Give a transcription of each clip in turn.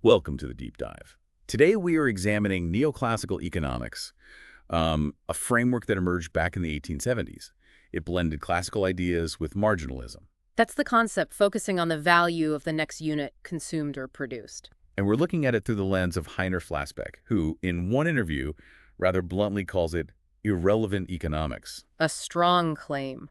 Welcome to the Deep Dive. Today we are examining neoclassical economics, a framework that emerged back in the 1870s. It blended classical ideas with marginalism. That's the concept, focusing on the value of the next unit consumed or produced. And we're looking at it through the lens of Heiner Flassbeck, who, in one interview, rather bluntly calls it irrelevant economics. A strong claim.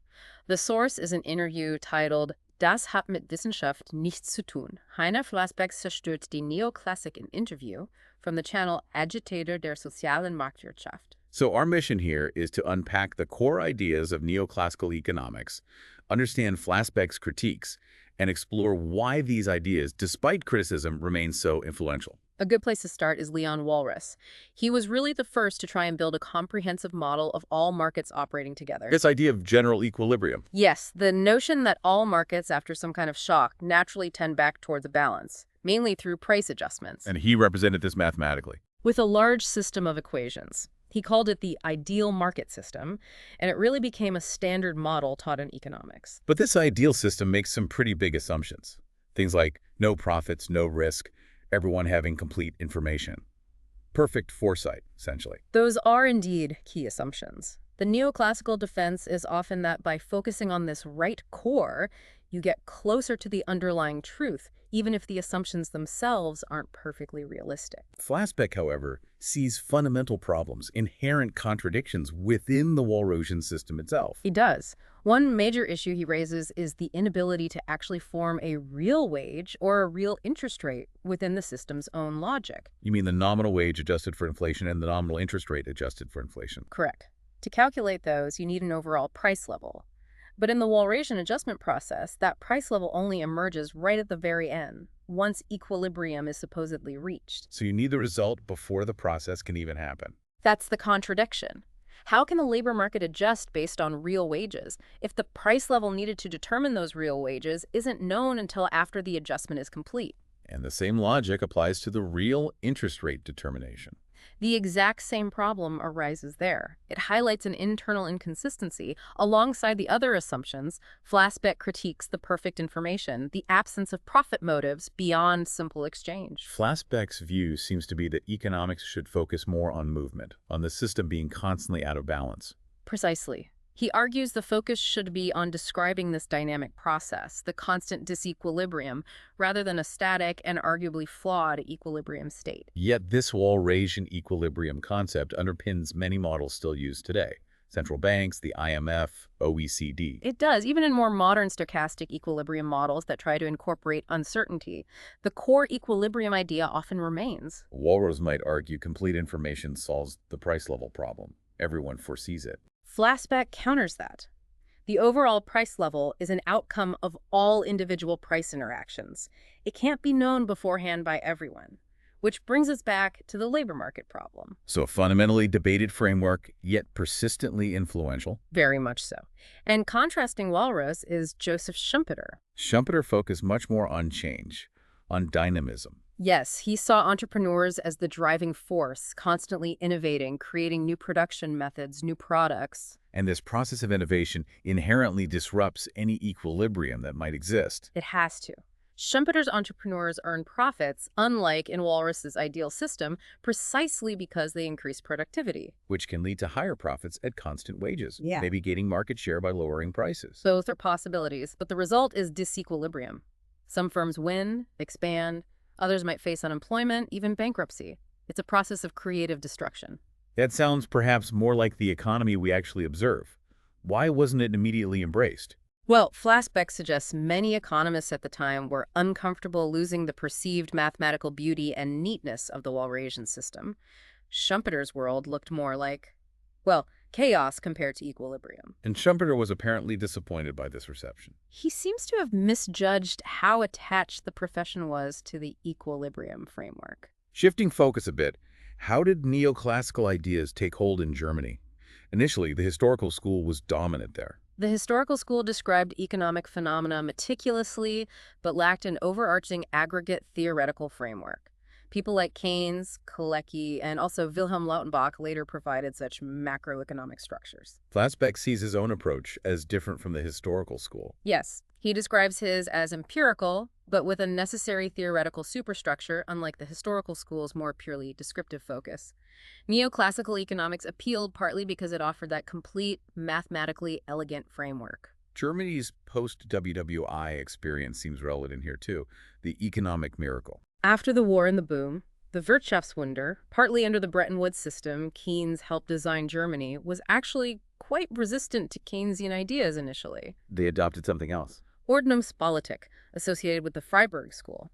The source is an interview titled Das hat mit Wissenschaft nichts zu tun. Heiner Flassbeck zerstört die Neoklassik in Interview from the channel Agitator der sozialen Marktwirtschaft. So our mission here is to unpack the core ideas of neoclassical economics, understand Flassbeck's critiques, and explore why these ideas, despite criticism, remain so influential. A good place to start is Léon Walras. He was really the first to try and build a comprehensive model of all markets operating together. This idea of general equilibrium. Yes, the notion that all markets, after some kind of shock, naturally tend back towards a balance, mainly through price adjustments. And he represented this mathematically. With a large system of equations. He called it the ideal market system, and it really became a standard model taught in economics. But this ideal system makes some pretty big assumptions. Things like no profits, no risk, everyone having complete information. Perfect foresight, essentially. Those are indeed key assumptions. The neoclassical defense is often that by focusing on this right core, you get closer to the underlying truth, even if the assumptions themselves aren't perfectly realistic. Flassbeck, however, sees fundamental problems, inherent contradictions within the Walrasian system itself. He does. One major issue he raises is the inability to actually form a real wage or a real interest rate within the system's own logic. You mean the nominal wage adjusted for inflation and the nominal interest rate adjusted for inflation? Correct. To calculate those, you need an overall price level. But in the Walrasian adjustment process, that price level only emerges right at the very end, once equilibrium is supposedly reached. So you need the result before the process can even happen. That's the contradiction. How can the labor market adjust based on real wages if the price level needed to determine those real wages isn't known until after the adjustment is complete? And the same logic applies to the real interest rate determination. The exact same problem arises there. It highlights an internal inconsistency. Alongside the other assumptions, Flassbeck critiques the perfect information, the absence of profit motives beyond simple exchange. Flassbeck's view seems to be that economics should focus more on movement, on the system being constantly out of balance. Precisely. He argues the focus should be on describing this dynamic process, the constant disequilibrium, rather than a static and arguably flawed equilibrium state. Yet this Walrasian equilibrium concept underpins many models still used today. Central banks, the IMF, OECD. It does, even in more modern stochastic equilibrium models that try to incorporate uncertainty. The core equilibrium idea often remains. Walras might argue complete information solves the price level problem. Everyone foresees it. Flassbeck counters that. The overall price level is an outcome of all individual price interactions. It can't be known beforehand by everyone, which brings us back to the labor market problem. So a fundamentally debated framework, yet persistently influential. Very much so. And contrasting Walras is Joseph Schumpeter. Schumpeter focused much more on change, on dynamism. Yes, he saw entrepreneurs as the driving force, constantly innovating, creating new production methods, new products. And this process of innovation inherently disrupts any equilibrium that might exist. It has to. Schumpeter's entrepreneurs earn profits, unlike in Walras's ideal system, precisely because they increase productivity. Which can lead to higher profits at constant wages, Yeah. maybe gaining market share by lowering prices. Both are possibilities, but the result is disequilibrium. Some firms win, expand. Others might face unemployment, even bankruptcy. It's a process of creative destruction. That sounds perhaps more like the economy we actually observe. Why wasn't it immediately embraced? Well, Flassbeck suggests many economists at the time were uncomfortable losing the perceived mathematical beauty and neatness of the Walrasian system. Schumpeter's world looked more like, well, chaos compared to equilibrium. And Schumpeter was apparently disappointed by this reception. He seems to have misjudged how attached the profession was to the equilibrium framework. Shifting focus a bit, how did neoclassical ideas take hold in Germany? Initially, the historical school was dominant there. The historical school described economic phenomena meticulously, but lacked an overarching aggregate theoretical framework. People like Keynes, Kalecki, and also Wilhelm Lautenbach later provided such macroeconomic structures. Flassbeck sees his own approach as different from the historical school. Yes, he describes his as empirical, but with a necessary theoretical superstructure, unlike the historical school's more purely descriptive focus. Neoclassical economics appealed partly because it offered that complete, mathematically elegant framework. Germany's post-WWI experience seems relevant here too, the economic miracle. After the war and the boom, the Wirtschaftswunder, partly under the Bretton Woods system Keynes helped design Germany, was actually quite resistant to Keynesian ideas initially. They adopted something else. Ordnungspolitik, associated with the Freiburg School.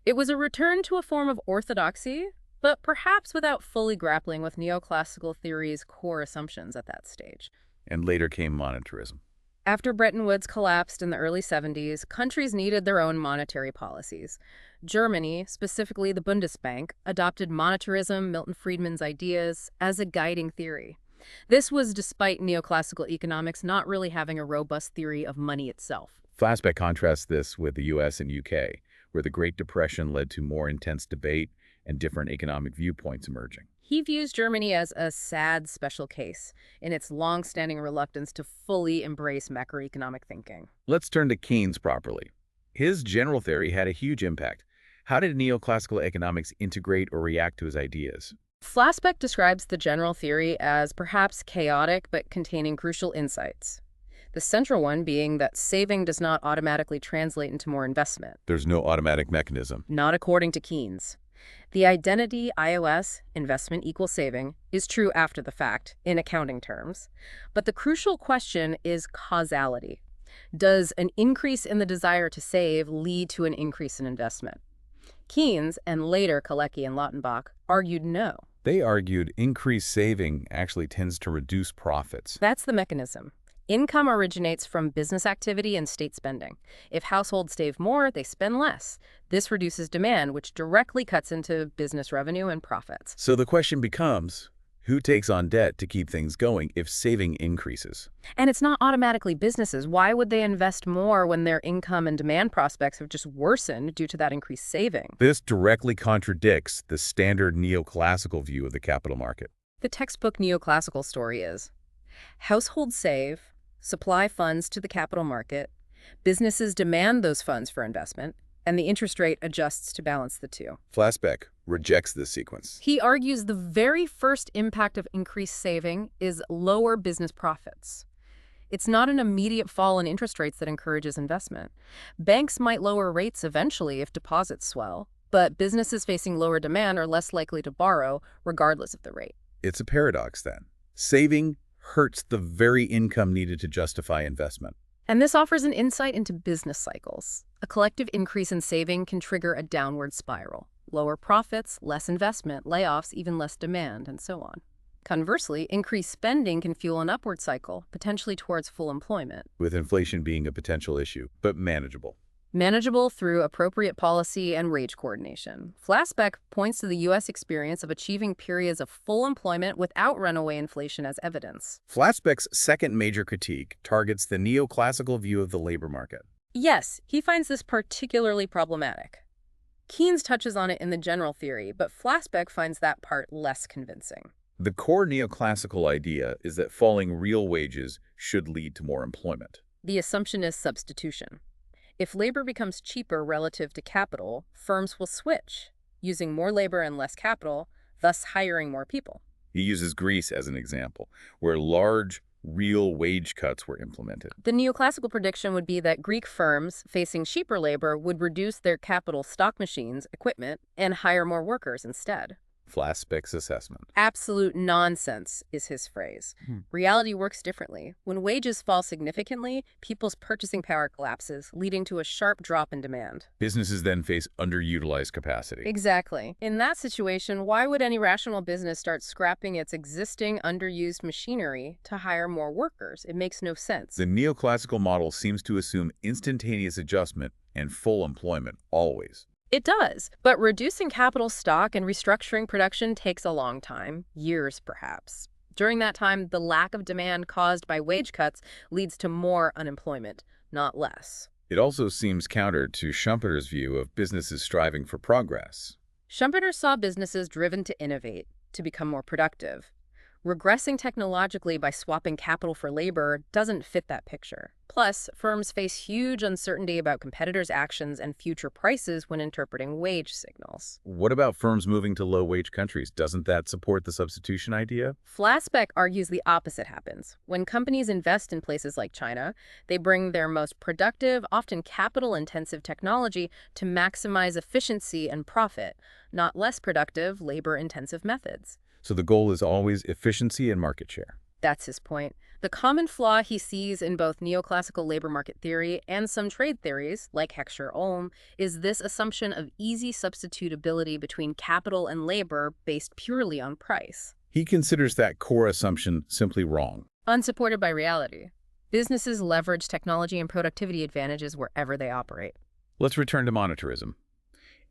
It was a return to a form of orthodoxy, but perhaps without fully grappling with neoclassical theory's core assumptions at that stage. And later came monetarism. After Bretton Woods collapsed in the early 70s, countries needed their own monetary policies. Germany, specifically the Bundesbank, adopted monetarism, Milton Friedman's ideas, as a guiding theory. This was despite neoclassical economics not really having a robust theory of money itself. Flassbeck contrasts this with the US and UK, where the Great Depression led to more intense debate and different economic viewpoints emerging. He views Germany as a sad special case in its long-standing reluctance to fully embrace macroeconomic thinking. Let's turn to Keynes properly. His general theory had a huge impact. How did neoclassical economics integrate or react to his ideas? Flassbeck describes the general theory as perhaps chaotic but containing crucial insights. The central one being that saving does not automatically translate into more investment. There's no automatic mechanism. Not according to Keynes. The identity iOS, investment equals saving, is true after the fact, in accounting terms. But the crucial question is causality. Does an increase in the desire to save lead to an increase in investment? Keynes, and later Kalecki and Lautenbach, argued no. They argued increased saving actually tends to reduce profits. That's the mechanism. Income originates from business activity and state spending. If households save more, they spend less. This reduces demand, which directly cuts into business revenue and profits. So the question becomes, who takes on debt to keep things going if saving increases? And it's not automatically businesses. Why would they invest more when their income and demand prospects have just worsened due to that increased saving? This directly contradicts the standard neoclassical view of the capital market. The textbook neoclassical story is, households save, supply funds to the capital market, businesses demand those funds for investment, and the interest rate adjusts to balance the two. Flassbeck rejects this sequence. He argues the very first impact of increased saving is lower business profits. It's not an immediate fall in interest rates that encourages investment. Banks might lower rates eventually if deposits swell, but businesses facing lower demand are less likely to borrow regardless of the rate. It's a paradox then. Saving hurts the very income needed to justify investment. And this offers an insight into business cycles. A collective increase in saving can trigger a downward spiral. Lower profits, less investment, layoffs, even less demand, and so on. Conversely, increased spending can fuel an upward cycle, potentially towards full employment. With inflation being a potential issue, but manageable. Manageable through appropriate policy and wage coordination. Flassbeck points to the U.S. experience of achieving periods of full employment without runaway inflation as evidence. Flassbeck's second major critique targets the neoclassical view of the labor market. Yes, he finds this particularly problematic. Keynes touches on it in the general theory, but Flassbeck finds that part less convincing. The core neoclassical idea is that falling real wages should lead to more employment. The assumption is substitution. If labor becomes cheaper relative to capital, firms will switch, using more labor and less capital, thus hiring more people. He uses Greece as an example, where large, real wage cuts were implemented. The neoclassical prediction would be that Greek firms facing cheaper labor would reduce their capital stock machines, equipment, and hire more workers instead. Flassbeck's assessment. Absolute nonsense is his phrase. Reality works differently. When wages fall significantly, people's purchasing power collapses, leading to a sharp drop in demand. Businesses then face underutilized capacity. Exactly. In that situation, why would any rational business start scrapping its existing underused machinery to hire more workers? It makes no sense. The neoclassical model seems to assume instantaneous adjustment and full employment always. It does, but reducing capital stock and restructuring production takes a long time, years perhaps. During that time, the lack of demand caused by wage cuts leads to more unemployment, not less. It also seems counter to Schumpeter's view of businesses striving for progress. Schumpeter saw businesses driven to innovate, to become more productive. Regressing technologically by swapping capital for labor doesn't fit that picture. Plus, firms face huge uncertainty about competitors' actions and future prices when interpreting wage signals. What about firms moving to low-wage countries? Doesn't that support the substitution idea? Flassbeck argues the opposite happens. When companies invest in places like China, they bring their most productive, often capital-intensive technology to maximize efficiency and profit, not less productive, labor-intensive methods. So the goal is always efficiency and market share. That's his point. The common flaw he sees in both neoclassical labor market theory and some trade theories, like Heckscher-Ohm, is this assumption of easy substitutability between capital and labor based purely on price. He considers that core assumption simply wrong. Unsupported by reality. Businesses leverage technology and productivity advantages wherever they operate. Let's return to monetarism.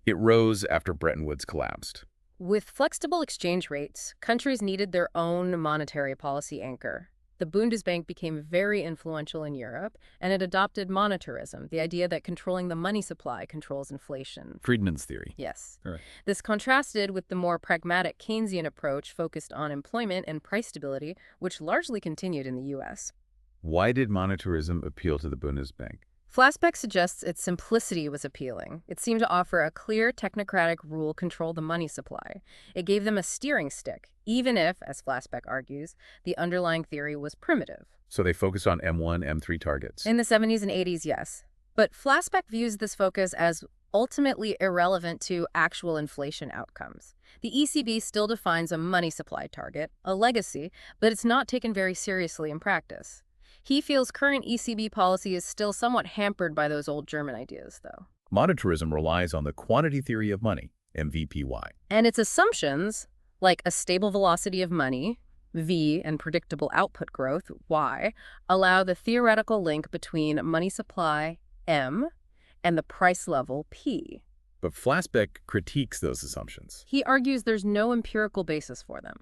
It rose after Bretton Woods collapsed. With flexible exchange rates, countries needed their own monetary policy anchor. The Bundesbank became very influential in Europe, and it adopted monetarism, the idea that controlling the money supply controls inflation. Friedman's theory. Yes. All right. This contrasted with the more pragmatic Keynesian approach focused on employment and price stability, which largely continued in the U.S. Why did monetarism appeal to the Bundesbank? Flassbeck suggests its simplicity was appealing. It seemed to offer a clear technocratic rule control the money supply. It gave them a steering stick, even if, as Flassbeck argues, the underlying theory was primitive. So they focused on M1, M3 targets. In the 70s and 80s, yes. But Flassbeck views this focus as ultimately irrelevant to actual inflation outcomes. The ECB still defines a money supply target, a legacy, but it's not taken very seriously in practice. He feels current ECB policy is still somewhat hampered by those old German ideas, though. Monetarism relies on the quantity theory of money, MVPY. And its assumptions, like a stable velocity of money, V, and predictable output growth, Y, allow the theoretical link between money supply, M, and the price level, P. But Flassbeck critiques those assumptions. He argues there's no empirical basis for them.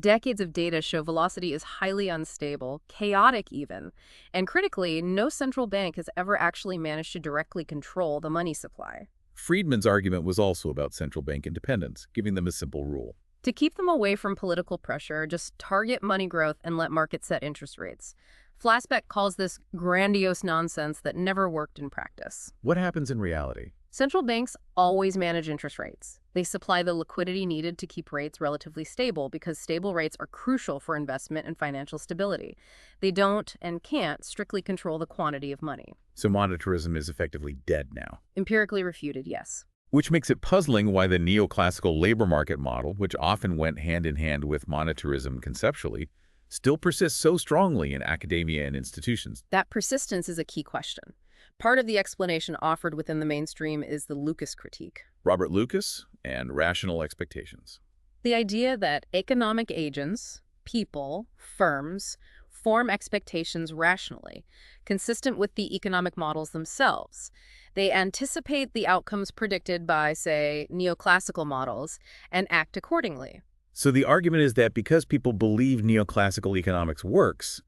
Decades of data show velocity is highly unstable, chaotic even, and critically, no central bank has ever actually managed to directly control the money supply. Friedman's argument was also about central bank independence, giving them a simple rule. To keep them away from political pressure, just target money growth and let markets set interest rates. Flassbeck calls this grandiose nonsense that never worked in practice. What happens in reality? Central banks always manage interest rates. They supply the liquidity needed to keep rates relatively stable because stable rates are crucial for investment and financial stability. They don't and can't strictly control the quantity of money. So monetarism is effectively dead now. Empirically refuted, yes. Which makes it puzzling why the neoclassical labor market model, which often went hand in hand with monetarism conceptually, still persists so strongly in academia and institutions. That persistence is a key question. Part of the explanation offered within the mainstream is the Lucas critique. Robert Lucas and rational expectations. The idea that economic agents, people, firms, form expectations rationally, consistent with the economic models themselves. They anticipate the outcomes predicted by, say, neoclassical models and act accordingly. So the argument is that because people believe neoclassical economics works,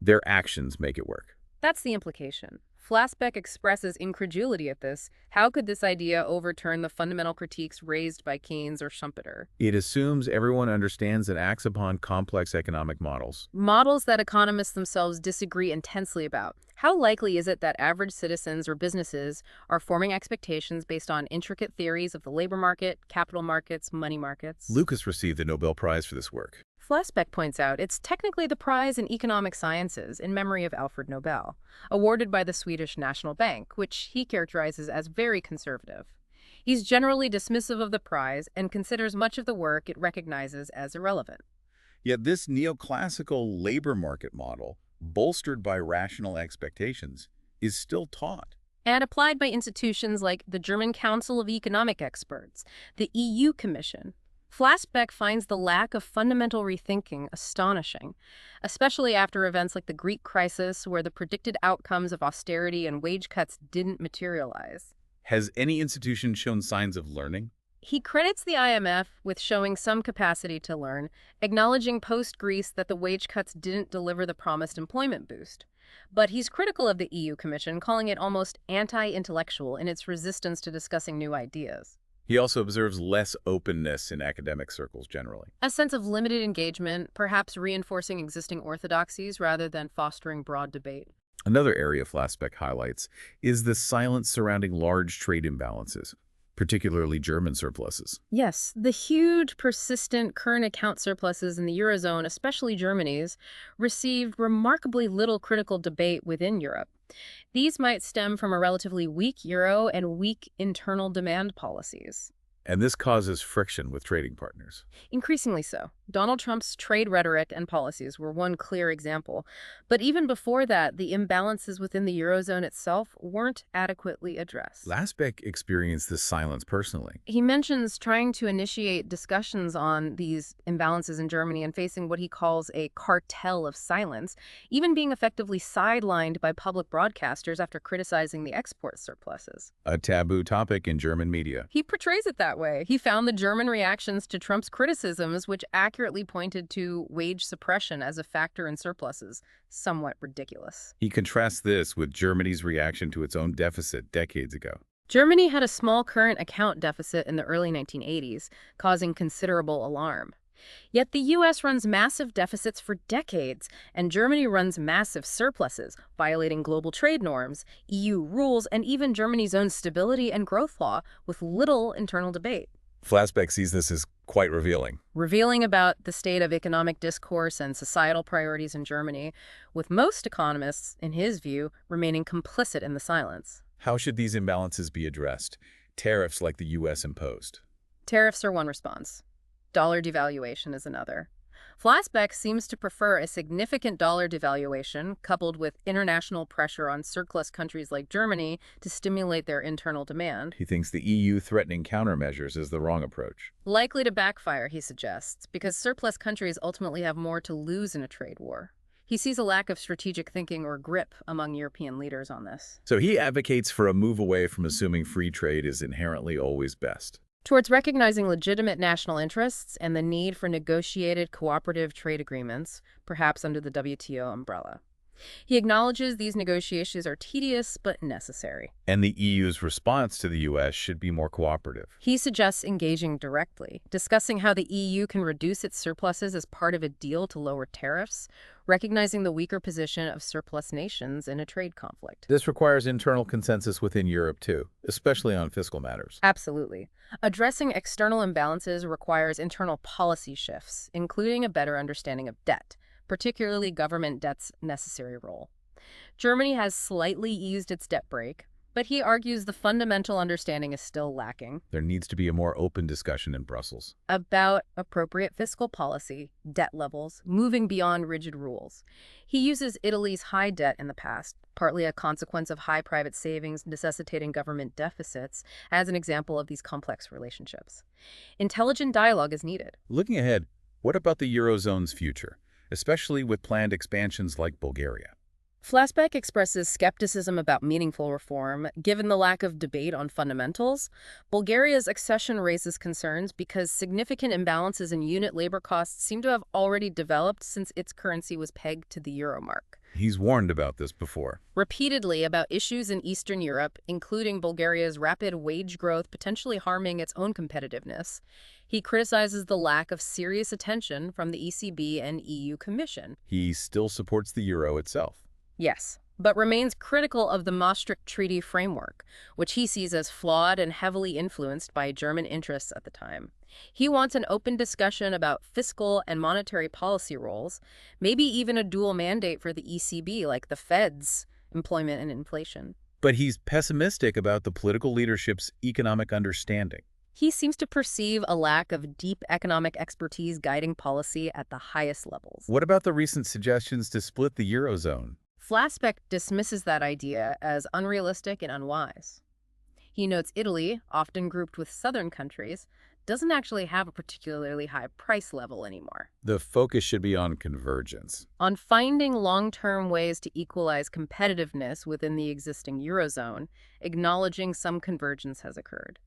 their actions make it work. That's the implication. Flassbeck expresses incredulity at this. How could this idea overturn the fundamental critiques raised by Keynes or Schumpeter? It assumes everyone understands and acts upon complex economic models. Models that economists themselves disagree intensely about. How likely is it that average citizens or businesses are forming expectations based on intricate theories of the labor market, capital markets, money markets? Lucas received the Nobel Prize for this work. Flassbeck points out it's technically the prize in economic sciences in memory of Alfred Nobel, awarded by the Swedish National Bank, which he characterizes as very conservative. He's generally dismissive of the prize and considers much of the work it recognizes as irrelevant. Yet this neoclassical labor market model, bolstered by rational expectations, is still taught. And applied by institutions like the German Council of Economic Experts, the EU Commission. Flassbeck finds the lack of fundamental rethinking astonishing, especially after events like the Greek crisis where the predicted outcomes of austerity and wage cuts didn't materialize. Has any institution shown signs of learning? He credits the IMF with showing some capacity to learn, acknowledging post-Greece that the wage cuts didn't deliver the promised employment boost. But he's critical of the EU Commission, calling it almost anti-intellectual in its resistance to discussing new ideas. He also observes less openness in academic circles generally. A sense of limited engagement, perhaps reinforcing existing orthodoxies rather than fostering broad debate. Another area Flassbeck highlights is the silence surrounding large trade imbalances, particularly German surpluses. Yes, the huge, persistent current account surpluses in the Eurozone, especially Germany's, received remarkably little critical debate within Europe. These might stem from a relatively weak euro and weak internal demand policies. And this causes friction with trading partners. Increasingly so. Donald Trump's trade rhetoric and policies were one clear example. But even before that, the imbalances within the Eurozone itself weren't adequately addressed. Flassbeck experienced this silence personally. He mentions trying to initiate discussions on these imbalances in Germany and facing what he calls a cartel of silence, even being effectively sidelined by public broadcasters after criticizing the export surpluses. A taboo topic in German media. He portrays it that way. He found the German reactions to Trump's criticisms, which accurately pointed to wage suppression as a factor in surpluses, somewhat ridiculous. He contrasts this with Germany's reaction to its own deficit decades ago. Germany had a small current account deficit in the early 1980s, causing considerable alarm. Yet the U.S. runs massive deficits for decades, and Germany runs massive surpluses, violating global trade norms, EU rules, and even Germany's own stability and growth law, with little internal debate. Flassbeck sees this as quite revealing. Revealing about the state of economic discourse and societal priorities in Germany, with most economists, in his view, remaining complicit in the silence. How should these imbalances be addressed? Tariffs like the U.S. imposed. Tariffs are one response. Dollar devaluation is another. Flassbeck seems to prefer a significant dollar devaluation coupled with international pressure on surplus countries like Germany to stimulate their internal demand. He thinks the EU threatening countermeasures is the wrong approach. Likely to backfire, he suggests, because surplus countries ultimately have more to lose in a trade war. He sees a lack of strategic thinking or grip among European leaders on this. So he advocates for a move away from assuming free trade is inherently always best. Towards recognizing legitimate national interests and the need for negotiated cooperative trade agreements, perhaps under the WTO umbrella. He acknowledges these negotiations are tedious but necessary. And the EU's response to the U.S. should be more cooperative. He suggests engaging directly, discussing how the EU can reduce its surpluses as part of a deal to lower tariffs, recognizing the weaker position of surplus nations in a trade conflict. This requires internal consensus within Europe, too, especially on fiscal matters. Absolutely. Addressing external imbalances requires internal policy shifts, including a better understanding of debt, particularly government debt's necessary role. Germany has slightly eased its debt brake, but he argues the fundamental understanding is still lacking. There needs to be a more open discussion in Brussels. About appropriate fiscal policy, debt levels, moving beyond rigid rules. He uses Italy's high debt in the past, partly a consequence of high private savings necessitating government deficits, as an example of these complex relationships. Intelligent dialogue is needed. Looking ahead, what about the Eurozone's future, especially with planned expansions like Bulgaria? Flassbeck expresses skepticism about meaningful reform. Given the lack of debate on fundamentals, Bulgaria's accession raises concerns because significant imbalances in unit labor costs seem to have already developed since its currency was pegged to the euro mark. He's warned about this before. Repeatedly about issues in Eastern Europe, including Bulgaria's rapid wage growth potentially harming its own competitiveness. He criticizes the lack of serious attention from the ECB and EU Commission. He still supports the euro itself. Yes, but remains critical of the Maastricht Treaty framework, which he sees as flawed and heavily influenced by German interests at the time. He wants an open discussion about fiscal and monetary policy roles, maybe even a dual mandate for the ECB like the Fed's employment and inflation. But he's pessimistic about the political leadership's economic understanding. He seems to perceive a lack of deep economic expertise guiding policy at the highest levels. What about the recent suggestions to split the Eurozone? Flassbeck dismisses that idea as unrealistic and unwise. He notes Italy, often grouped with southern countries, doesn't actually have a particularly high price level anymore. The focus should be on convergence. On finding long-term ways to equalize competitiveness within the existing Eurozone, acknowledging some convergence has occurred.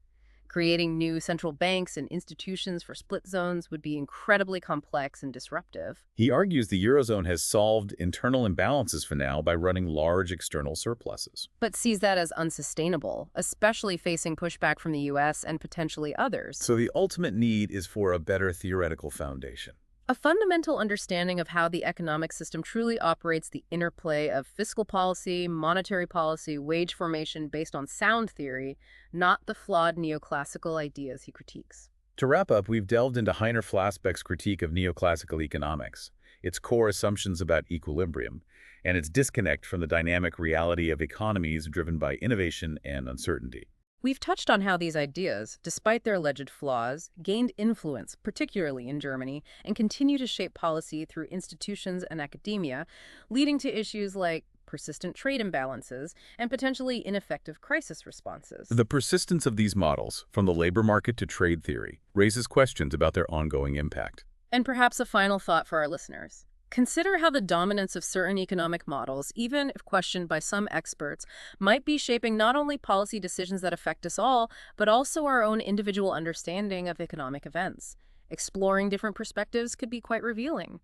Creating new central banks and institutions for split zones would be incredibly complex and disruptive. He argues the Eurozone has solved internal imbalances for now by running large external surpluses. But sees that as unsustainable, especially facing pushback from the US and potentially others. So the ultimate need is for a better theoretical foundation. A fundamental understanding of how the economic system truly operates, the interplay of fiscal policy, monetary policy, wage formation based on sound theory, not the flawed neoclassical ideas he critiques. To wrap up, we've delved into Heiner Flassbeck's critique of neoclassical economics, its core assumptions about equilibrium, and its disconnect from the dynamic reality of economies driven by innovation and uncertainty. We've touched on how these ideas, despite their alleged flaws, gained influence, particularly in Germany, and continue to shape policy through institutions and academia, leading to issues like persistent trade imbalances and potentially ineffective crisis responses. The persistence of these models, from the labor market to trade theory, raises questions about their ongoing impact. And perhaps a final thought for our listeners. Consider how the dominance of certain economic models, even if questioned by some experts, might be shaping not only policy decisions that affect us all, but also our own individual understanding of economic events. Exploring different perspectives could be quite revealing.